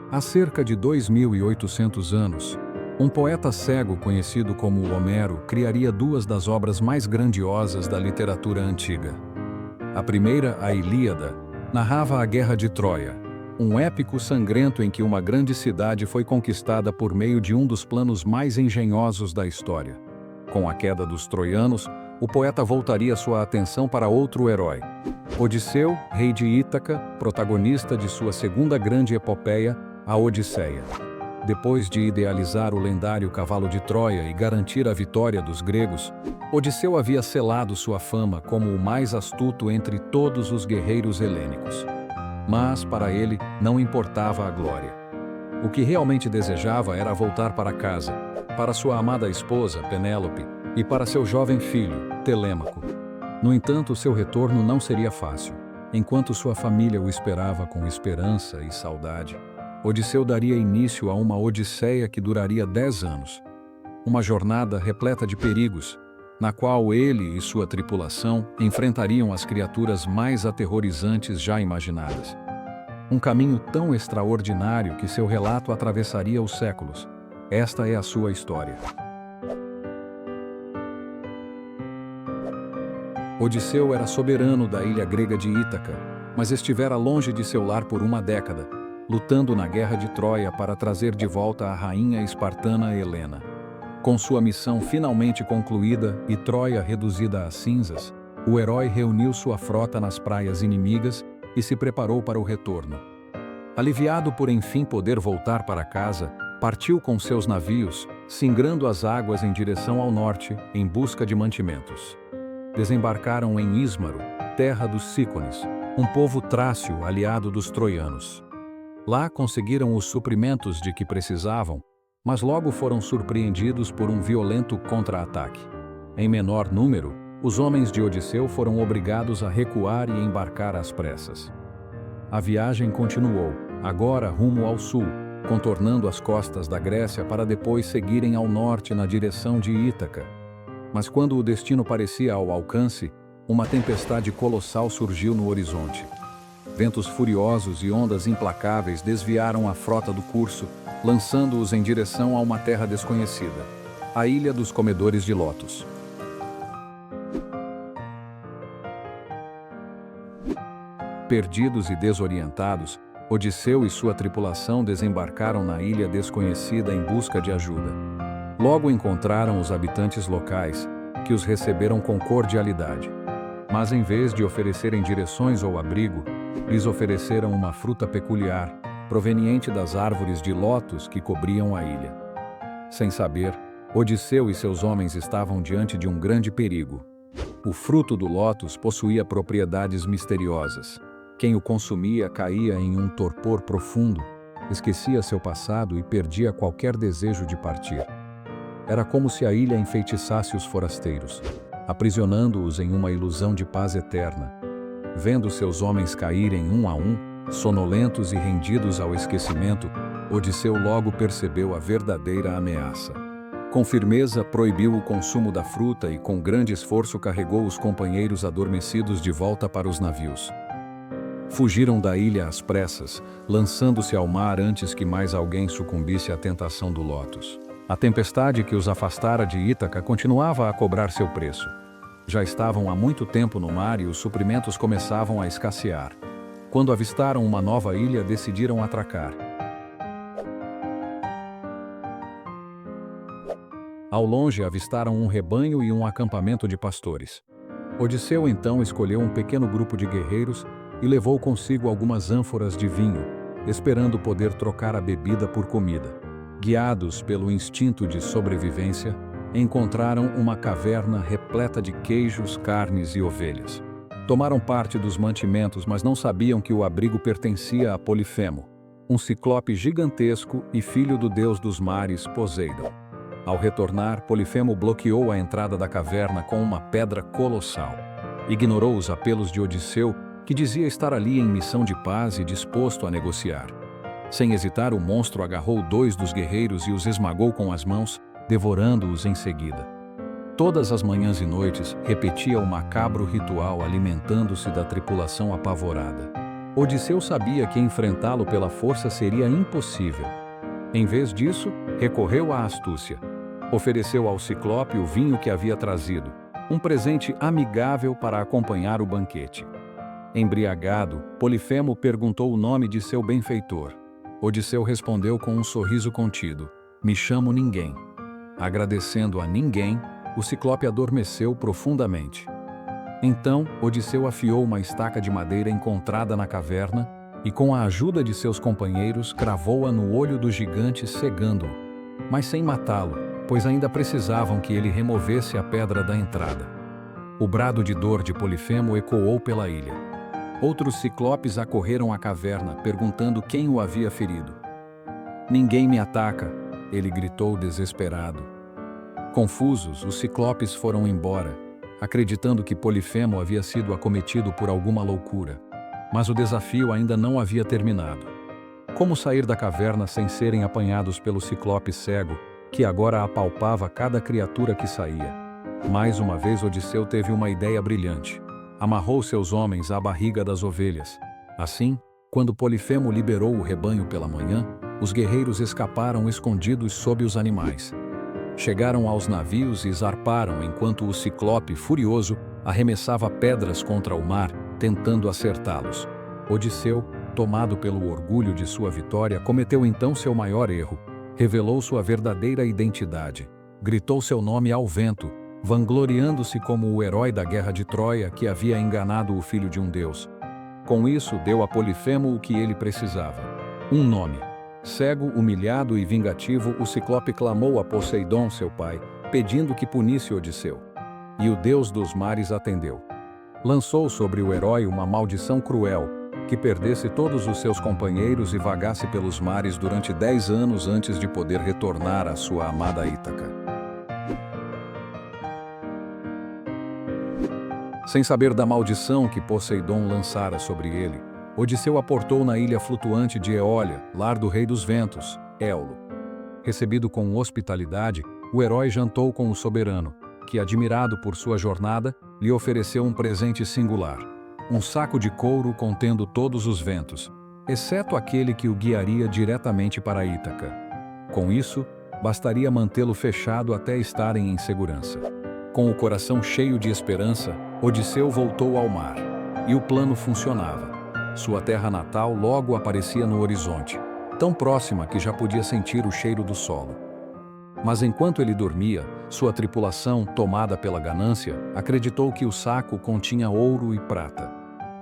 Há cerca de 2.800 anos, um poeta cego conhecido como Homero criaria duas das obras mais grandiosas da literatura antiga. A primeira, a Ilíada, narrava a Guerra de Troia, um épico sangrento em que uma grande cidade foi conquistada por meio de um dos planos mais engenhosos da história. Com a queda dos troianos, o poeta voltaria sua atenção para outro herói. Odisseu, rei de Ítaca, protagonista de sua segunda grande epopeia, a Odisseia. Depois de idealizar o lendário cavalo de Troia e garantir a vitória dos gregos, Odisseu havia selado sua fama como o mais astuto entre todos os guerreiros helênicos. Mas, para ele, não importava a glória. O que realmente desejava era voltar para casa, para sua amada esposa, Penélope, e para seu jovem filho, Telêmaco. No entanto, seu retorno não seria fácil. Enquanto sua família o esperava com esperança e saudade, Odisseu daria início a uma odisseia que duraria 10 anos. Uma jornada repleta de perigos, na qual ele e sua tripulação enfrentariam as criaturas mais aterrorizantes já imaginadas. Um caminho tão extraordinário que seu relato atravessaria os séculos. Esta é a sua história. Odisseu era soberano da ilha grega de Ítaca, mas estivera longe de seu lar por uma década, lutando na Guerra de Troia para trazer de volta a rainha espartana Helena. Com sua missão finalmente concluída e Troia reduzida a cinzas, o herói reuniu sua frota nas praias inimigas e se preparou para o retorno. Aliviado por enfim poder voltar para casa, partiu com seus navios, singrando as águas em direção ao norte, em busca de mantimentos. Desembarcaram em Ismaro, terra dos Cícones, um povo trácio aliado dos troianos. Lá conseguiram os suprimentos de que precisavam, mas logo foram surpreendidos por um violento contra-ataque. Em menor número, os homens de Odisseu foram obrigados a recuar e embarcar às pressas. A viagem continuou, agora rumo ao sul, contornando as costas da Grécia para depois seguirem ao norte na direção de Ítaca. Mas quando o destino parecia ao alcance, uma tempestade colossal surgiu no horizonte. Ventos furiosos e ondas implacáveis desviaram a frota do curso, lançando-os em direção a uma terra desconhecida, a Ilha dos Comedores de Lotos. Perdidos e desorientados, Odisseu e sua tripulação desembarcaram na ilha desconhecida em busca de ajuda. Logo encontraram os habitantes locais, que os receberam com cordialidade. Mas em vez de oferecerem direções ou abrigo, lhes ofereceram uma fruta peculiar, proveniente das árvores de lótus que cobriam a ilha. Sem saber, Odisseu e seus homens estavam diante de um grande perigo. O fruto do lótus possuía propriedades misteriosas. Quem o consumia caía em um torpor profundo, esquecia seu passado e perdia qualquer desejo de partir. Era como se a ilha enfeitiçasse os forasteiros, aprisionando-os em uma ilusão de paz eterna. Vendo seus homens caírem um a um, sonolentos e rendidos ao esquecimento, Odisseu logo percebeu a verdadeira ameaça. Com firmeza, proibiu o consumo da fruta e com grande esforço carregou os companheiros adormecidos de volta para os navios. Fugiram da ilha às pressas, lançando-se ao mar antes que mais alguém sucumbisse à tentação do lótus. A tempestade que os afastara de Ítaca continuava a cobrar seu preço. Já estavam há muito tempo no mar e os suprimentos começavam a escassear. Quando avistaram uma nova ilha, decidiram atracar. Ao longe avistaram um rebanho e um acampamento de pastores. Odisseu então escolheu um pequeno grupo de guerreiros e levou consigo algumas ânforas de vinho, esperando poder trocar a bebida por comida. Guiados pelo instinto de sobrevivência, encontraram uma caverna repleta de queijos, carnes e ovelhas. Tomaram parte dos mantimentos, mas não sabiam que o abrigo pertencia a Polifemo, um ciclope gigantesco e filho do deus dos mares, Poseidon. Ao retornar, Polifemo bloqueou a entrada da caverna com uma pedra colossal. Ignorou os apelos de Odisseu, que dizia estar ali em missão de paz e disposto a negociar. Sem hesitar, o monstro agarrou 2 dos guerreiros e os esmagou com as mãos, devorando-os em seguida. Todas as manhãs e noites, repetia o macabro ritual alimentando-se da tripulação apavorada. Odisseu sabia que enfrentá-lo pela força seria impossível. Em vez disso, recorreu à astúcia. Ofereceu ao Ciclope o vinho que havia trazido, um presente amigável para acompanhar o banquete. Embriagado, Polifemo perguntou o nome de seu benfeitor. Odisseu respondeu com um sorriso contido: "Me chamo Ninguém." Agradecendo a Ninguém, o Ciclope adormeceu profundamente. Então, Odisseu afiou uma estaca de madeira encontrada na caverna e, com a ajuda de seus companheiros, cravou-a no olho do gigante, cegando-o, mas sem matá-lo, pois ainda precisavam que ele removesse a pedra da entrada. O brado de dor de Polifemo ecoou pela ilha. Outros ciclopes acorreram à caverna, perguntando quem o havia ferido. "Ninguém me ataca", ele gritou desesperado. Confusos, os ciclopes foram embora, acreditando que Polifemo havia sido acometido por alguma loucura. Mas o desafio ainda não havia terminado. Como sair da caverna sem serem apanhados pelo ciclope cego, que agora apalpava cada criatura que saía? Mais uma vez Odisseu teve uma ideia brilhante. Amarrou seus homens à barriga das ovelhas. Assim, quando Polifemo liberou o rebanho pela manhã, os guerreiros escaparam escondidos sob os animais. Chegaram aos navios e zarparam enquanto o ciclope, furioso, arremessava pedras contra o mar, tentando acertá-los. Odisseu, tomado pelo orgulho de sua vitória, cometeu então seu maior erro. Revelou sua verdadeira identidade. Gritou seu nome ao vento, vangloriando-se como o herói da guerra de Troia que havia enganado o filho de um deus. Com isso, deu a Polifemo o que ele precisava: um nome. Cego, humilhado e vingativo, o Ciclope clamou a Poseidon, seu pai, pedindo que punisse Odisseu. E o deus dos mares atendeu. Lançou sobre o herói uma maldição cruel, que perdesse todos os seus companheiros e vagasse pelos mares durante 10 anos antes de poder retornar à sua amada Ítaca. Sem saber da maldição que Poseidon lançara sobre ele, Odisseu aportou na ilha flutuante de Eólia, lar do rei dos ventos, Éolo. Recebido com hospitalidade, o herói jantou com o soberano, que, admirado por sua jornada, lhe ofereceu um presente singular: um saco de couro contendo todos os ventos, exceto aquele que o guiaria diretamente para Ítaca. Com isso, bastaria mantê-lo fechado até estarem em segurança. Com o coração cheio de esperança, Odisseu voltou ao mar. E o plano funcionava. Sua terra natal logo aparecia no horizonte, tão próxima que já podia sentir o cheiro do solo. Mas enquanto ele dormia, sua tripulação, tomada pela ganância, acreditou que o saco continha ouro e prata.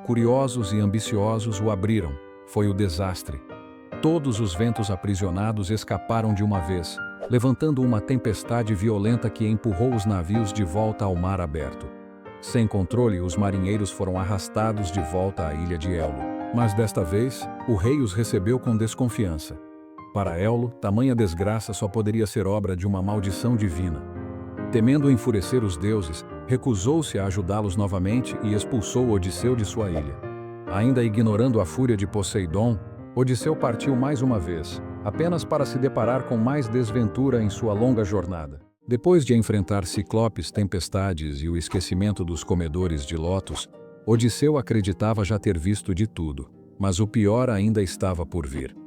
Curiosos e ambiciosos o abriram. Foi o desastre. Todos os ventos aprisionados escaparam de uma vez, levantando uma tempestade violenta que empurrou os navios de volta ao mar aberto. Sem controle, os marinheiros foram arrastados de volta à ilha de Éolo. Mas desta vez, o rei os recebeu com desconfiança. Para Éolo, tamanha desgraça só poderia ser obra de uma maldição divina. Temendo enfurecer os deuses, recusou-se a ajudá-los novamente e expulsou Odisseu de sua ilha. Ainda ignorando a fúria de Poseidon, Odisseu partiu mais uma vez, apenas para se deparar com mais desventura em sua longa jornada. Depois de enfrentar ciclopes, tempestades e o esquecimento dos comedores de lótus, Odisseu acreditava já ter visto de tudo, mas o pior ainda estava por vir.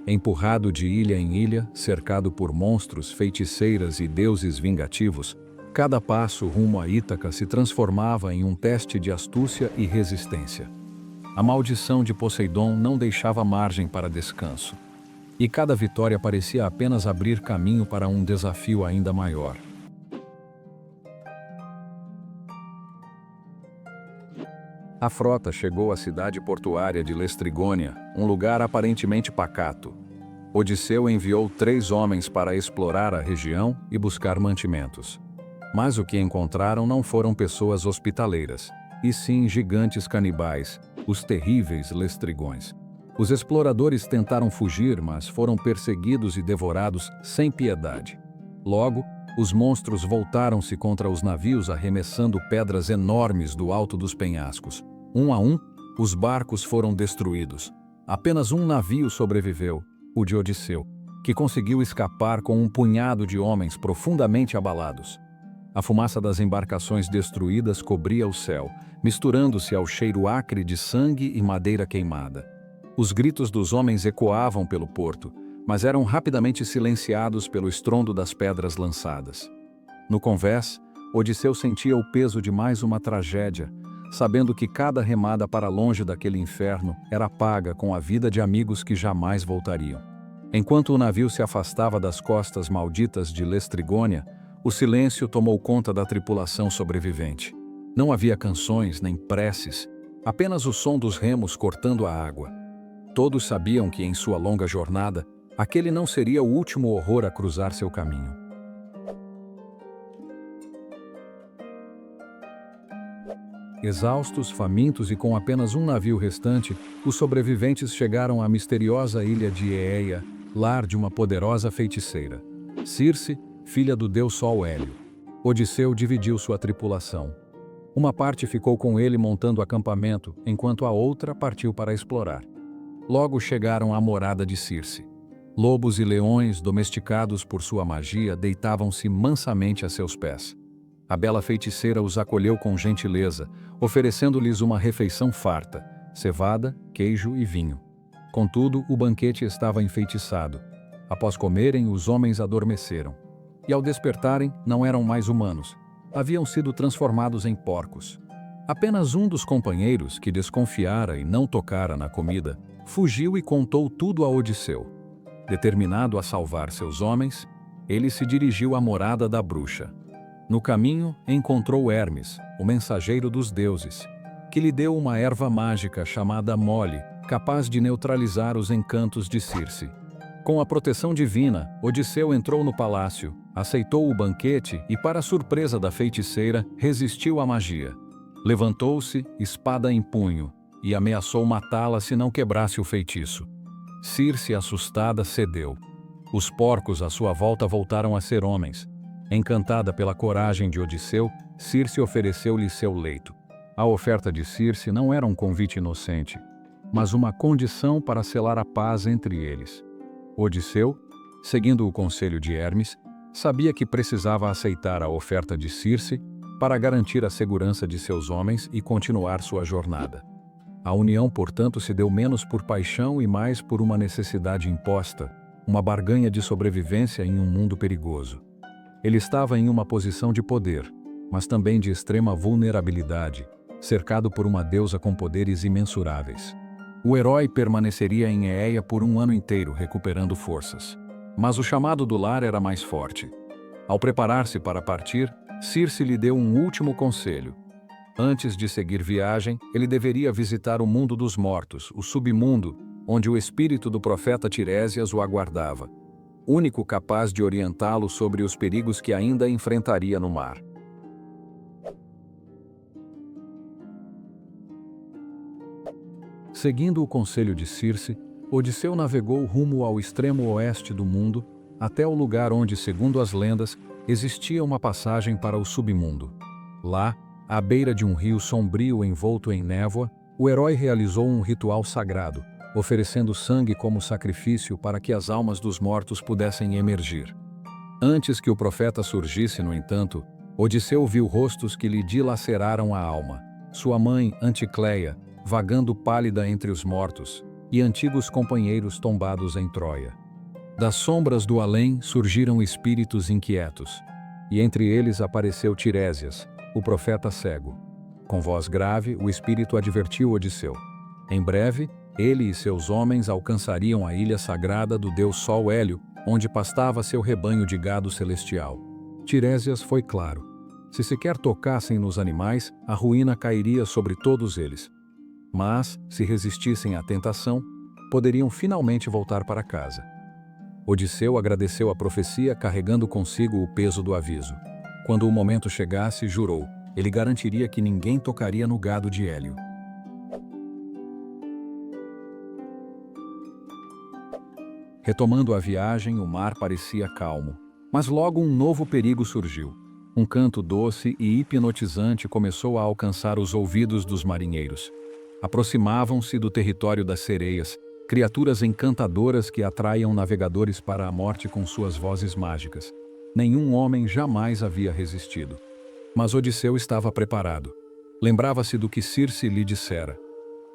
Empurrado de ilha em ilha, cercado por monstros, feiticeiras e deuses vingativos, cada passo rumo a Ítaca se transformava em um teste de astúcia e resistência. A maldição de Poseidon não deixava margem para descanso. E cada vitória parecia apenas abrir caminho para um desafio ainda maior. A frota chegou à cidade portuária de Lestrigônia, um lugar aparentemente pacato. Odisseu enviou 3 homens para explorar a região e buscar mantimentos. Mas o que encontraram não foram pessoas hospitaleiras, e sim gigantes canibais, os terríveis lestrigões. Os exploradores tentaram fugir, mas foram perseguidos e devorados sem piedade. Logo, os monstros voltaram-se contra os navios arremessando pedras enormes do alto dos penhascos. Um a um, os barcos foram destruídos. Apenas um navio sobreviveu, o de Odisseu, que conseguiu escapar com um punhado de homens profundamente abalados. A fumaça das embarcações destruídas cobria o céu, misturando-se ao cheiro acre de sangue e madeira queimada. Os gritos dos homens ecoavam pelo porto, mas eram rapidamente silenciados pelo estrondo das pedras lançadas. No convés, Odisseu sentia o peso de mais uma tragédia, sabendo que cada remada para longe daquele inferno era paga com a vida de amigos que jamais voltariam. Enquanto o navio se afastava das costas malditas de Lestrigônia, o silêncio tomou conta da tripulação sobrevivente. Não havia canções nem preces, apenas o som dos remos cortando a água. Todos sabiam que em sua longa jornada, aquele não seria o último horror a cruzar seu caminho. Exaustos, famintos e com apenas um navio restante, os sobreviventes chegaram à misteriosa ilha de Eeia, lar de uma poderosa feiticeira. Circe, filha do deus Sol Hélio. Odisseu dividiu sua tripulação. Uma parte ficou com ele montando acampamento, enquanto a outra partiu para explorar. Logo chegaram à morada de Circe. Lobos e leões, domesticados por sua magia, deitavam-se mansamente a seus pés. A bela feiticeira os acolheu com gentileza, oferecendo-lhes uma refeição farta, cevada, queijo e vinho. Contudo, o banquete estava enfeitiçado. Após comerem, os homens adormeceram. E ao despertarem, não eram mais humanos. Haviam sido transformados em porcos. Apenas um dos companheiros, que desconfiara e não tocara na comida, fugiu e contou tudo a Odisseu. Determinado a salvar seus homens, ele se dirigiu à morada da bruxa. No caminho, encontrou Hermes, o mensageiro dos deuses, que lhe deu uma erva mágica chamada Mole, capaz de neutralizar os encantos de Circe. Com a proteção divina, Odisseu entrou no palácio, aceitou o banquete e, para surpresa da feiticeira, resistiu à magia. Levantou-se, espada em punho, e ameaçou matá-la se não quebrasse o feitiço. Circe, assustada, cedeu. Os porcos à sua volta voltaram a ser homens. Encantada pela coragem de Odisseu, Circe ofereceu-lhe seu leito. A oferta de Circe não era um convite inocente, mas uma condição para selar a paz entre eles. Odisseu, seguindo o conselho de Hermes, sabia que precisava aceitar a oferta de Circe para garantir a segurança de seus homens e continuar sua jornada. A união, portanto, se deu menos por paixão e mais por uma necessidade imposta, uma barganha de sobrevivência em um mundo perigoso. Ele estava em uma posição de poder, mas também de extrema vulnerabilidade, cercado por uma deusa com poderes imensuráveis. O herói permaneceria em Eeia por um ano inteiro, recuperando forças. Mas o chamado do lar era mais forte. Ao preparar-se para partir, Circe lhe deu um último conselho. Antes de seguir viagem, ele deveria visitar o mundo dos mortos, o submundo, onde o espírito do profeta Tirésias o aguardava, único capaz de orientá-lo sobre os perigos que ainda enfrentaria no mar. Seguindo o conselho de Circe, Odisseu navegou rumo ao extremo oeste do mundo, até o lugar onde, segundo as lendas, existia uma passagem para o submundo. Lá, à beira de um rio sombrio envolto em névoa, o herói realizou um ritual sagrado, oferecendo sangue como sacrifício para que as almas dos mortos pudessem emergir. Antes que o profeta surgisse, no entanto, Odisseu viu rostos que lhe dilaceraram a alma. Sua mãe, Anticleia, vagando pálida entre os mortos, e antigos companheiros tombados em Troia. Das sombras do além surgiram espíritos inquietos, e entre eles apareceu Tirésias, o profeta cego. Com voz grave, o espírito advertiu Odisseu. Em breve, ele e seus homens alcançariam a ilha sagrada do deus Sol Hélio, onde pastava seu rebanho de gado celestial. Tirésias foi claro. Se sequer tocassem nos animais, a ruína cairia sobre todos eles. Mas, se resistissem à tentação, poderiam finalmente voltar para casa. Odisseu agradeceu a profecia, carregando consigo o peso do aviso. Quando o momento chegasse, jurou, ele garantiria que ninguém tocaria no gado de Hélio. Retomando a viagem, o mar parecia calmo, mas logo um novo perigo surgiu. Um canto doce e hipnotizante começou a alcançar os ouvidos dos marinheiros. Aproximavam-se do território das sereias, criaturas encantadoras que atraiam navegadores para a morte com suas vozes mágicas. Nenhum homem jamais havia resistido. Mas Odisseu estava preparado. Lembrava-se do que Circe lhe dissera: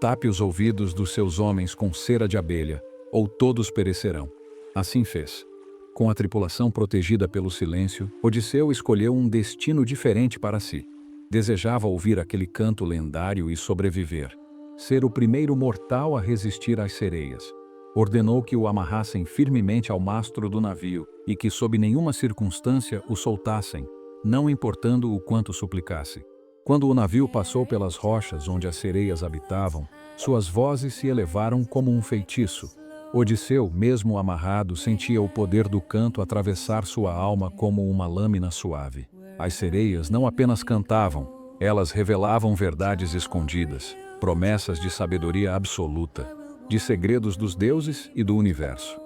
tape os ouvidos dos seus homens com cera de abelha, ou todos perecerão. Assim fez. Com a tripulação protegida pelo silêncio, Odisseu escolheu um destino diferente para si. Desejava ouvir aquele canto lendário e sobreviver. Ser o primeiro mortal a resistir às sereias. Ordenou que o amarrassem firmemente ao mastro do navio e que, sob nenhuma circunstância, o soltassem, não importando o quanto suplicasse. Quando o navio passou pelas rochas onde as sereias habitavam, suas vozes se elevaram como um feitiço. Odisseu, mesmo amarrado, sentia o poder do canto atravessar sua alma como uma lâmina suave. As sereias não apenas cantavam, elas revelavam verdades escondidas, promessas de sabedoria absoluta, de segredos dos deuses e do universo.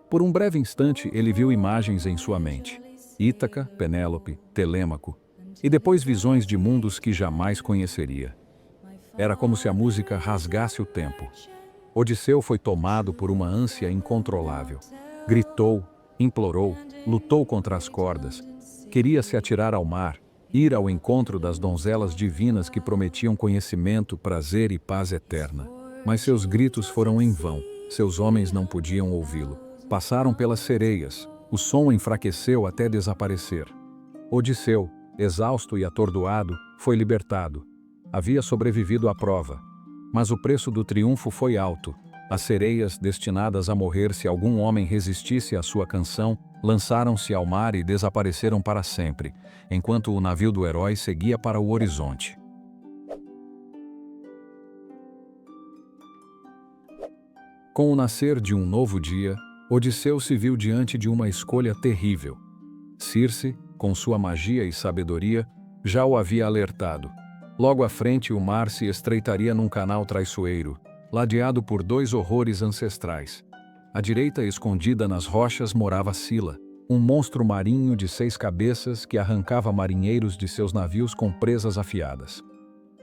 Por um breve instante ele viu imagens em sua mente: Ítaca, Penélope, Telêmaco, e depois visões de mundos que jamais conheceria. Era como se a música rasgasse o tempo. Odisseu foi tomado por uma ânsia incontrolável. Gritou, implorou, lutou contra as cordas. Queria se atirar ao mar, ir ao encontro das donzelas divinas que prometiam conhecimento, prazer e paz eterna. Mas seus gritos foram em vão. Seus homens não podiam ouvi-lo. Passaram pelas sereias. O som enfraqueceu até desaparecer. Odisseu, exausto e atordoado, foi libertado. Havia sobrevivido à prova. Mas o preço do triunfo foi alto. As sereias, destinadas a morrer se algum homem resistisse à sua canção, lançaram-se ao mar e desapareceram para sempre, enquanto o navio do herói seguia para o horizonte. Com o nascer de um novo dia, Odisseu se viu diante de uma escolha terrível. Circe, com sua magia e sabedoria, já o havia alertado. Logo à frente o mar se estreitaria num canal traiçoeiro, ladeado por dois horrores ancestrais. À direita, escondida nas rochas, morava Sila, um monstro marinho de 6 cabeças que arrancava marinheiros de seus navios com presas afiadas.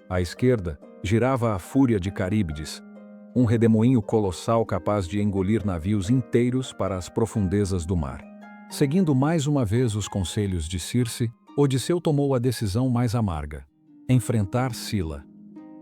À esquerda, girava a Fúria de Caríbides, um redemoinho colossal capaz de engolir navios inteiros para as profundezas do mar. Seguindo mais uma vez os conselhos de Circe, Odisseu tomou a decisão mais amarga: enfrentar Sila.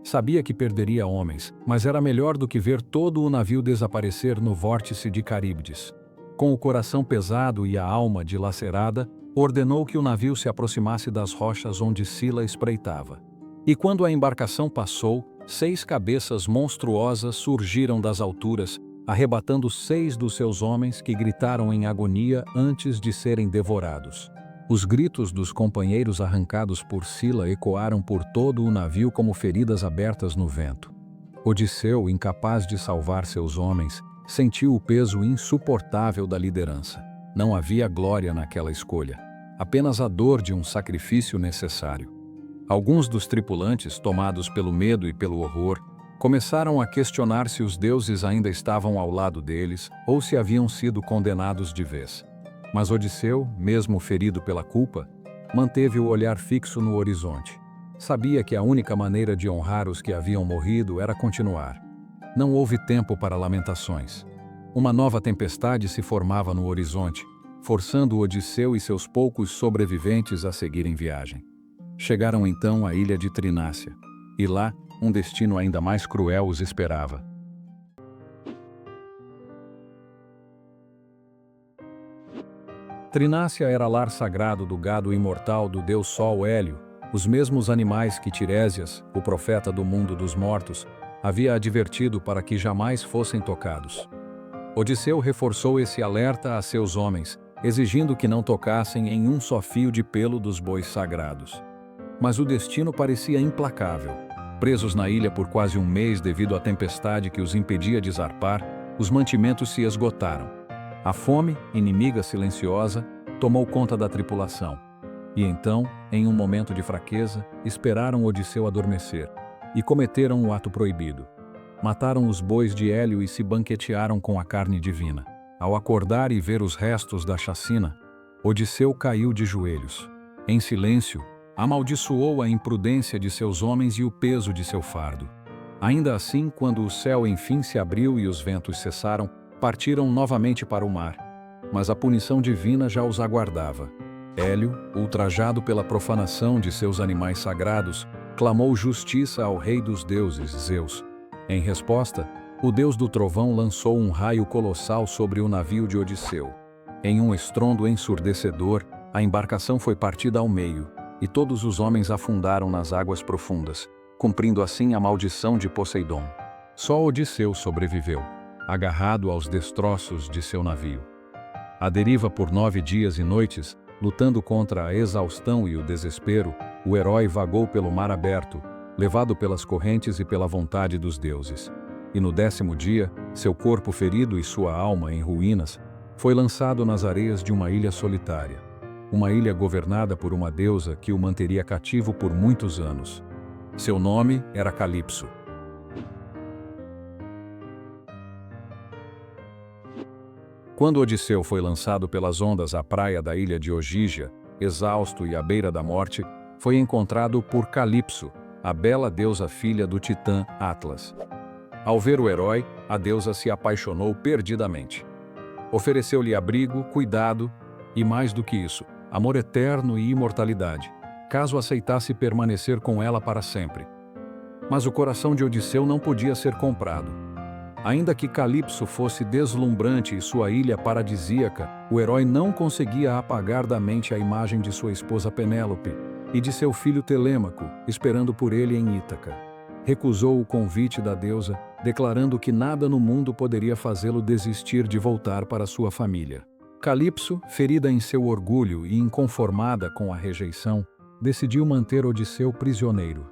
Sabia que perderia homens, mas era melhor do que ver todo o navio desaparecer no vórtice de Caríbides. Com o coração pesado e a alma dilacerada, ordenou que o navio se aproximasse das rochas onde Sila espreitava. E quando a embarcação passou, 6 cabeças monstruosas surgiram das alturas, arrebatando 6 dos seus homens que gritaram em agonia antes de serem devorados. Os gritos dos companheiros arrancados por Sila ecoaram por todo o navio como feridas abertas no vento. Odisseu, incapaz de salvar seus homens, sentiu o peso insuportável da liderança. Não havia glória naquela escolha, apenas a dor de um sacrifício necessário. Alguns dos tripulantes, tomados pelo medo e pelo horror, começaram a questionar se os deuses ainda estavam ao lado deles ou se haviam sido condenados de vez. Mas Odisseu, mesmo ferido pela culpa, manteve o olhar fixo no horizonte. Sabia que a única maneira de honrar os que haviam morrido era continuar. Não houve tempo para lamentações. Uma nova tempestade se formava no horizonte, forçando Odisseu e seus poucos sobreviventes a seguirem viagem. Chegaram então à ilha de Trinácia, e lá, um destino ainda mais cruel os esperava. Trinácia era lar sagrado do gado imortal do deus Sol Hélio, os mesmos animais que Tiresias, o profeta do mundo dos mortos, havia advertido para que jamais fossem tocados. Odisseu reforçou esse alerta a seus homens, exigindo que não tocassem em um só fio de pelo dos bois sagrados. Mas o destino parecia implacável. Presos na ilha por quase um mês devido à tempestade que os impedia de zarpar, os mantimentos se esgotaram. A fome, inimiga silenciosa, tomou conta da tripulação. E então, em um momento de fraqueza, esperaram Odisseu adormecer e cometeram o ato proibido. Mataram os bois de Hélio e se banquetearam com a carne divina. Ao acordar e ver os restos da chacina, Odisseu caiu de joelhos. Em silêncio, amaldiçoou a imprudência de seus homens e o peso de seu fardo. Ainda assim, quando o céu enfim se abriu e os ventos cessaram, partiram novamente para o mar. Mas a punição divina já os aguardava. Hélio, ultrajado pela profanação de seus animais sagrados, clamou justiça ao rei dos deuses, Zeus. Em resposta, o deus do trovão lançou um raio colossal sobre o navio de Odisseu. Em um estrondo ensurdecedor, a embarcação foi partida ao meio, e todos os homens afundaram nas águas profundas, cumprindo assim a maldição de Poseidon. Só Odisseu sobreviveu, agarrado aos destroços de seu navio. À deriva por 9 dias e noites, lutando contra a exaustão e o desespero, o herói vagou pelo mar aberto, levado pelas correntes e pela vontade dos deuses. E no 10º dia, seu corpo ferido e sua alma em ruínas, foi lançado nas areias de uma ilha solitária. Uma ilha governada por uma deusa que o manteria cativo por muitos anos. Seu nome era Calipso. Quando Odisseu foi lançado pelas ondas à praia da ilha de Ogígia, exausto e à beira da morte, foi encontrado por Calipso, a bela deusa filha do titã Atlas. Ao ver o herói, a deusa se apaixonou perdidamente. Ofereceu-lhe abrigo, cuidado e, mais do que isso, amor eterno e imortalidade, caso aceitasse permanecer com ela para sempre. Mas o coração de Odisseu não podia ser comprado. Ainda que Calipso fosse deslumbrante e sua ilha paradisíaca, o herói não conseguia apagar da mente a imagem de sua esposa Penélope e de seu filho Telêmaco, esperando por ele em Ítaca. Recusou o convite da deusa, declarando que nada no mundo poderia fazê-lo desistir de voltar para sua família. Calipso, ferida em seu orgulho e inconformada com a rejeição, decidiu manter Odisseu prisioneiro.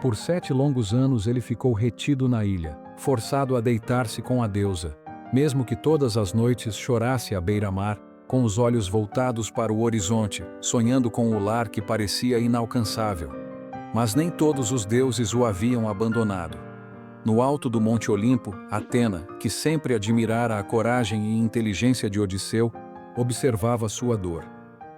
Por 7 longos anos ele ficou retido na ilha, forçado a deitar-se com a deusa, mesmo que todas as noites chorasse à beira-mar, com os olhos voltados para o horizonte, sonhando com o lar que parecia inalcançável. Mas nem todos os deuses o haviam abandonado. No alto do Monte Olimpo, Atena, que sempre admirara a coragem e inteligência de Odisseu, observava sua dor.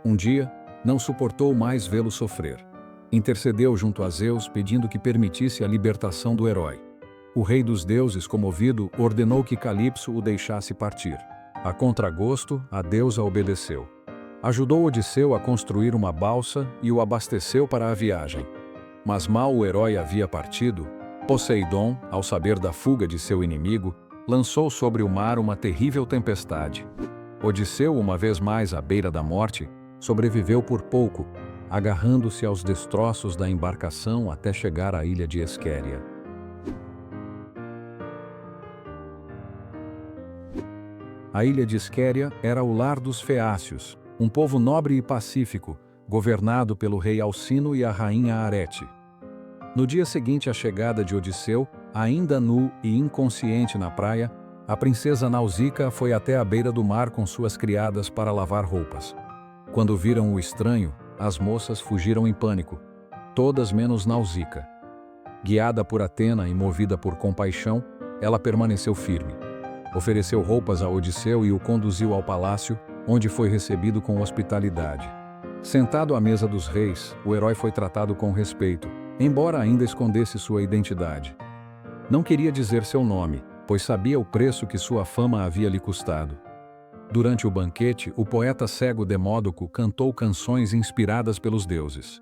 Um dia, não suportou mais vê-lo sofrer. Intercedeu junto a Zeus pedindo que permitisse a libertação do herói. O rei dos deuses, comovido, ordenou que Calipso o deixasse partir. A contragosto, a deusa obedeceu. Ajudou Odisseu a construir uma balsa e o abasteceu para a viagem. Mas mal o herói havia partido, Poseidon, ao saber da fuga de seu inimigo, lançou sobre o mar uma terrível tempestade. Odisseu, uma vez mais à beira da morte, sobreviveu por pouco, agarrando-se aos destroços da embarcação até chegar à ilha de Esquéria. A ilha de Esquéria era o lar dos Feácios, um povo nobre e pacífico, governado pelo rei Alcino e a rainha Arete. No dia seguinte à chegada de Odisseu, ainda nu e inconsciente na praia, a princesa Nausica foi até a beira do mar com suas criadas para lavar roupas. Quando viram o estranho, as moças fugiram em pânico, todas menos Nausica. Guiada por Atena e movida por compaixão, ela permaneceu firme. Ofereceu roupas a Odisseu e o conduziu ao palácio, onde foi recebido com hospitalidade. Sentado à mesa dos reis, o herói foi tratado com respeito, embora ainda escondesse sua identidade. Não queria dizer seu nome, pois sabia o preço que sua fama havia lhe custado. Durante o banquete, o poeta cego Demódoco cantou canções inspiradas pelos deuses.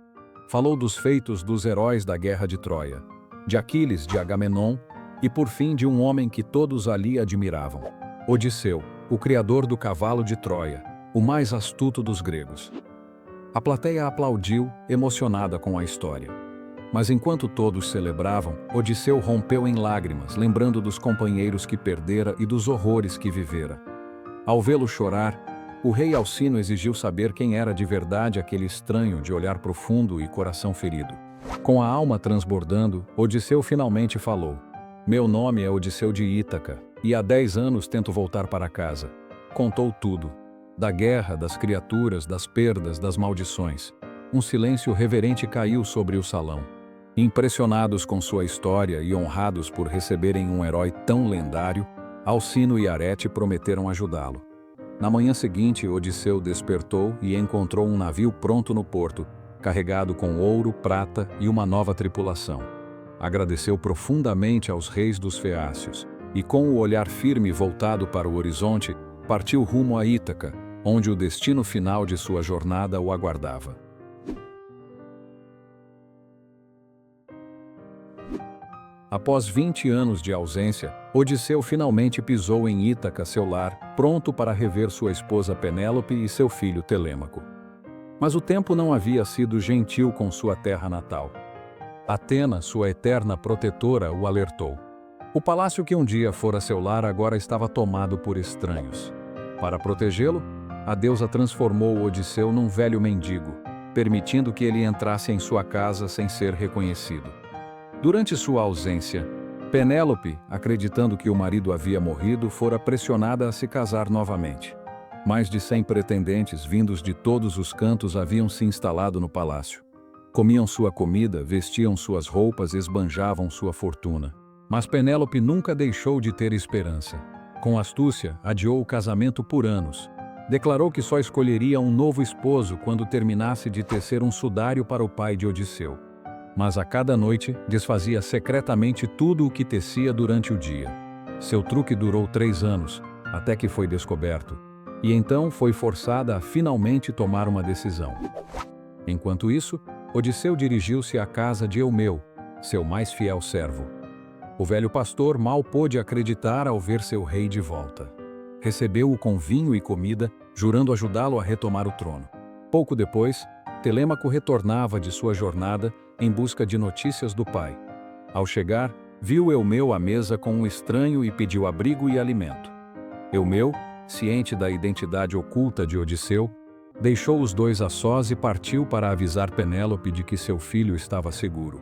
Falou dos feitos dos heróis da guerra de Troia, de Aquiles, de Agamenon e, por fim, de um homem que todos ali admiravam: Odisseu, o criador do cavalo de Troia, o mais astuto dos gregos. A plateia aplaudiu, emocionada com a história. Mas enquanto todos celebravam, Odisseu rompeu em lágrimas, lembrando dos companheiros que perdera e dos horrores que vivera. Ao vê-lo chorar, o rei Alcino exigiu saber quem era de verdade aquele estranho de olhar profundo e coração ferido. Com a alma transbordando, Odisseu finalmente falou: "Meu nome é Odisseu de Ítaca, e há 10 anos tento voltar para casa." Contou tudo. Da guerra, das criaturas, das perdas, das maldições. Um silêncio reverente caiu sobre o salão. Impressionados com sua história e honrados por receberem um herói tão lendário, Alcino e Arete prometeram ajudá-lo. Na manhã seguinte, Odisseu despertou e encontrou um navio pronto no porto, carregado com ouro, prata e uma nova tripulação. Agradeceu profundamente aos reis dos Feácios e, com o olhar firme voltado para o horizonte, partiu rumo a Ítaca, onde o destino final de sua jornada o aguardava. Após 20 anos de ausência, Odisseu finalmente pisou em Ítaca, seu lar, pronto para rever sua esposa Penélope e seu filho Telêmaco. Mas o tempo não havia sido gentil com sua terra natal. Atena, sua eterna protetora, o alertou. O palácio que um dia fora seu lar agora estava tomado por estranhos. Para protegê-lo, a deusa transformou Odisseu num velho mendigo, permitindo que ele entrasse em sua casa sem ser reconhecido. Durante sua ausência, Penélope, acreditando que o marido havia morrido, fora pressionada a se casar novamente. Mais de 100 pretendentes vindos de todos os cantos haviam se instalado no palácio. Comiam sua comida, vestiam suas roupas, esbanjavam sua fortuna. Mas Penélope nunca deixou de ter esperança. Com astúcia, adiou o casamento por anos. Declarou que só escolheria um novo esposo quando terminasse de tecer um sudário para o pai de Odisseu. Mas a cada noite, desfazia secretamente tudo o que tecia durante o dia. Seu truque durou 3 anos, até que foi descoberto, e então foi forçada a finalmente tomar uma decisão. Enquanto isso, Odisseu dirigiu-se à casa de Eumeu, seu mais fiel servo. O velho pastor mal pôde acreditar ao ver seu rei de volta. Recebeu-o com vinho e comida, jurando ajudá-lo a retomar o trono. Pouco depois, Telêmaco retornava de sua jornada em busca de notícias do pai. Ao chegar, viu Eumeu à mesa com um estranho e pediu abrigo e alimento. Eumeu, ciente da identidade oculta de Odisseu, deixou os dois a sós e partiu para avisar Penélope de que seu filho estava seguro.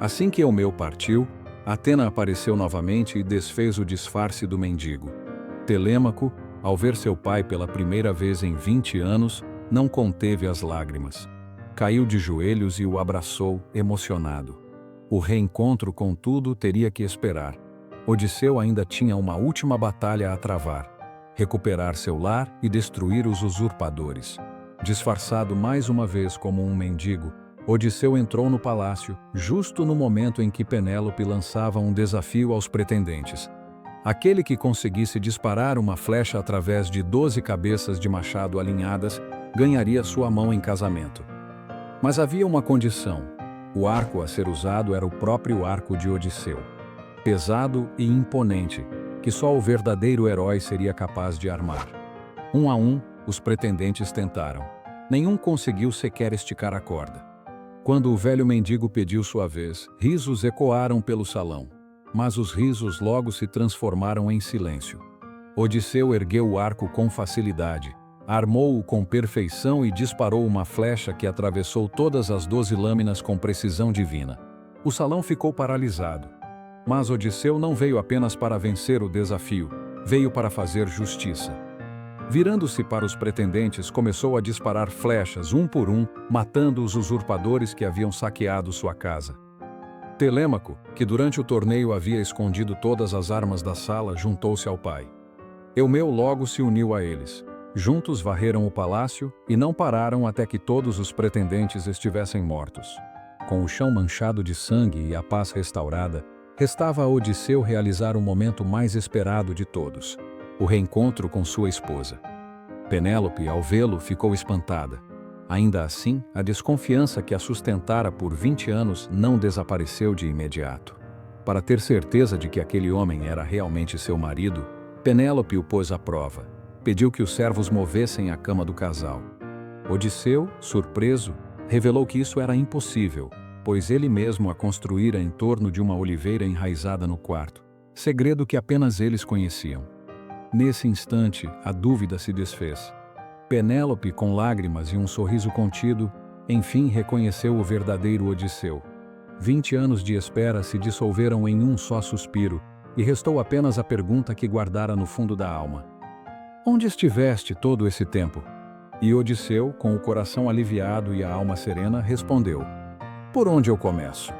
Assim que Eumeu partiu, Atena apareceu novamente e desfez o disfarce do mendigo. Telêmaco, ao ver seu pai pela primeira vez em 20 anos, não conteve as lágrimas. Caiu de joelhos e o abraçou, emocionado. O reencontro, contudo, teria que esperar. Odisseu ainda tinha uma última batalha a travar: recuperar seu lar e destruir os usurpadores. Disfarçado mais uma vez como um mendigo, Odisseu entrou no palácio, justo no momento em que Penélope lançava um desafio aos pretendentes. Aquele que conseguisse disparar uma flecha através de 12 cabeças de machado alinhadas ganharia sua mão em casamento. Mas havia uma condição: o arco a ser usado era o próprio arco de Odisseu. Pesado e imponente, que só o verdadeiro herói seria capaz de armar. Um a um, os pretendentes tentaram. Nenhum conseguiu sequer esticar a corda. Quando o velho mendigo pediu sua vez, risos ecoaram pelo salão. Mas os risos logo se transformaram em silêncio. Odisseu ergueu o arco com facilidade, armou-o com perfeição e disparou uma flecha que atravessou todas as 12 lâminas com precisão divina. O salão ficou paralisado. Mas Odisseu não veio apenas para vencer o desafio, veio para fazer justiça. Virando-se para os pretendentes, começou a disparar flechas, um por um, matando os usurpadores que haviam saqueado sua casa. Telêmaco, que durante o torneio havia escondido todas as armas da sala, juntou-se ao pai. Eumeu logo se uniu a eles. Juntos varreram o palácio e não pararam até que todos os pretendentes estivessem mortos. Com o chão manchado de sangue e a paz restaurada, restava a Odisseu realizar o momento mais esperado de todos: o reencontro com sua esposa. Penélope, ao vê-lo, ficou espantada. Ainda assim, a desconfiança que a sustentara por 20 anos não desapareceu de imediato. Para ter certeza de que aquele homem era realmente seu marido, Penélope o pôs à prova. Pediu que os servos movessem a cama do casal. Odisseu, surpreso, revelou que isso era impossível, pois ele mesmo a construíra em torno de uma oliveira enraizada no quarto, segredo que apenas eles conheciam. Nesse instante, a dúvida se desfez. Penélope, com lágrimas e um sorriso contido, enfim reconheceu o verdadeiro Odisseu. 20 anos de espera se dissolveram em um só suspiro, e restou apenas a pergunta que guardara no fundo da alma: onde estiveste todo esse tempo? E Odisseu, com o coração aliviado e a alma serena, respondeu: por onde eu começo?